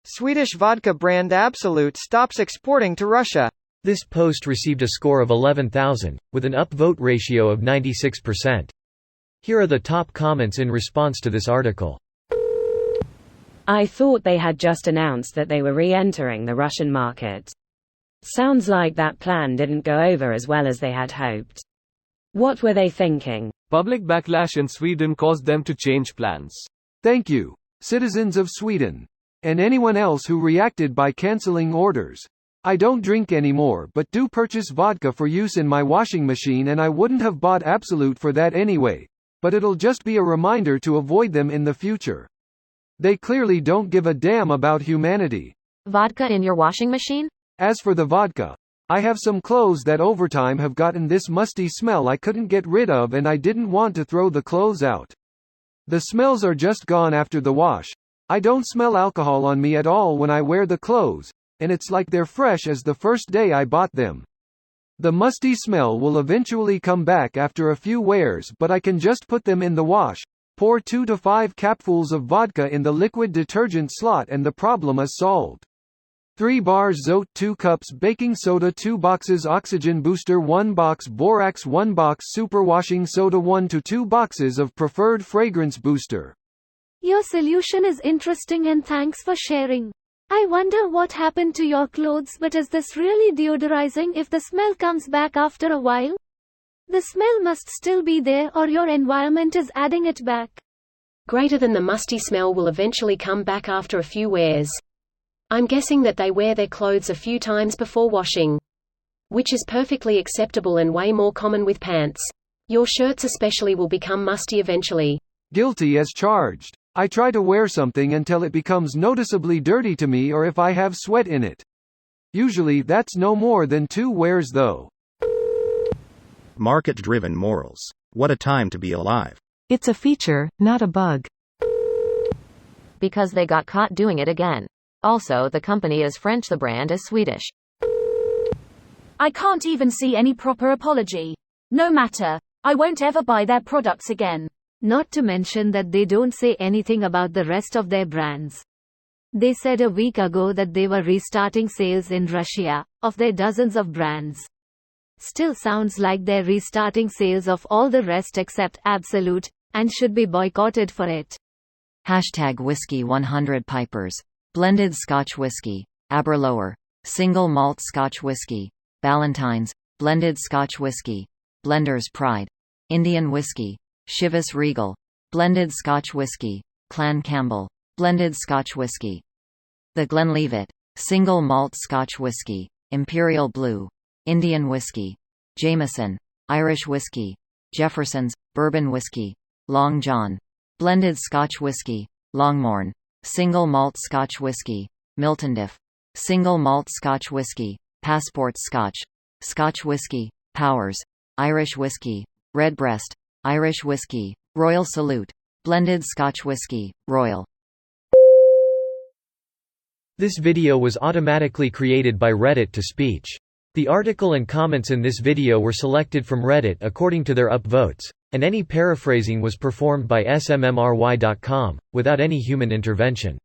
Swedish vodka brand Absolut stops exporting to Russia. This post received a score of 11,000, with an upvote ratio of 96%. Here are the top comments in response to this article. I thought they had just announced that they were re-entering the Russian market. Sounds like that plan didn't go over as well as they had hoped. What were they thinking? Public backlash in Sweden caused them to change plans. Thank you, citizens of Sweden. And anyone else who reacted by cancelling orders. I don't drink anymore but do purchase vodka for use in my washing machine, and I wouldn't have bought Absolut for that anyway. But it'll just be a reminder to avoid them in the future. They clearly don't give a damn about humanity. Vodka in your washing machine? As for the vodka, I have some clothes that over time have gotten this musty smell I couldn't get rid of, and I didn't want to throw the clothes out. The smells are just gone after the wash. I don't smell alcohol on me at all when I wear the clothes, and it's like they're fresh as the first day I bought them. The musty smell will eventually come back after a few wears, but I can just put them in the wash, pour 2 to 5 capfuls of vodka in the liquid detergent slot, and the problem is solved. 3 bars Zote, 2 cups baking soda, 2 boxes oxygen booster, 1 box borax, 1 box superwashing soda, 1 to 2 boxes of preferred fragrance booster. Your solution is interesting and thanks for sharing. I wonder what happened to your clothes, but is this really deodorizing if the smell comes back after a while? The smell must still be there, or your environment is adding it back. Greater than the musty smell will eventually come back after a few wears. I'm guessing that they wear their clothes a few times before washing. Which is perfectly acceptable and way more common with pants. Your shirts especially will become musty eventually. Guilty as charged. I try to wear something until it becomes noticeably dirty to me, or if I have sweat in it. Usually that's no more than 2 wears though. Market-driven morals. What a time to be alive. It's a feature, not a bug. Because they got caught doing it again. Also, the company is French, the brand is Swedish. I can't even see any proper apology. No matter. I won't ever buy their products again. Not to mention that they don't say anything about the rest of their brands. They said a week ago that they were restarting sales in Russia, of their dozens of brands. Still sounds like they're restarting sales of all the rest except Absolut, and should be boycotted for it. Hashtag Whiskey 100 Pipers. Blended Scotch Whiskey. Aberlour. Single Malt Scotch Whiskey. Ballantine's. Blended Scotch Whiskey. Blender's Pride. Indian Whiskey. Chivas Regal. Blended Scotch Whiskey. Clan Campbell. Blended Scotch Whiskey. The Glenlivet. Single Malt Scotch Whiskey. Imperial Blue. Indian Whiskey. Jameson. Irish Whiskey. Jefferson's. Bourbon Whiskey. Long John. Blended Scotch Whiskey. Longmorn. Single Malt Scotch Whiskey. Miltondiff. Single Malt Scotch Whiskey. Passport Scotch. Scotch Whiskey. Powers. Irish Whiskey. Redbreast. Irish Whiskey. Royal Salute. Blended Scotch Whiskey. Royal. This video was automatically created by Reddit to speech. The article and comments in this video were selected from Reddit according to their upvotes, and any paraphrasing was performed by smmry.com, without any human intervention.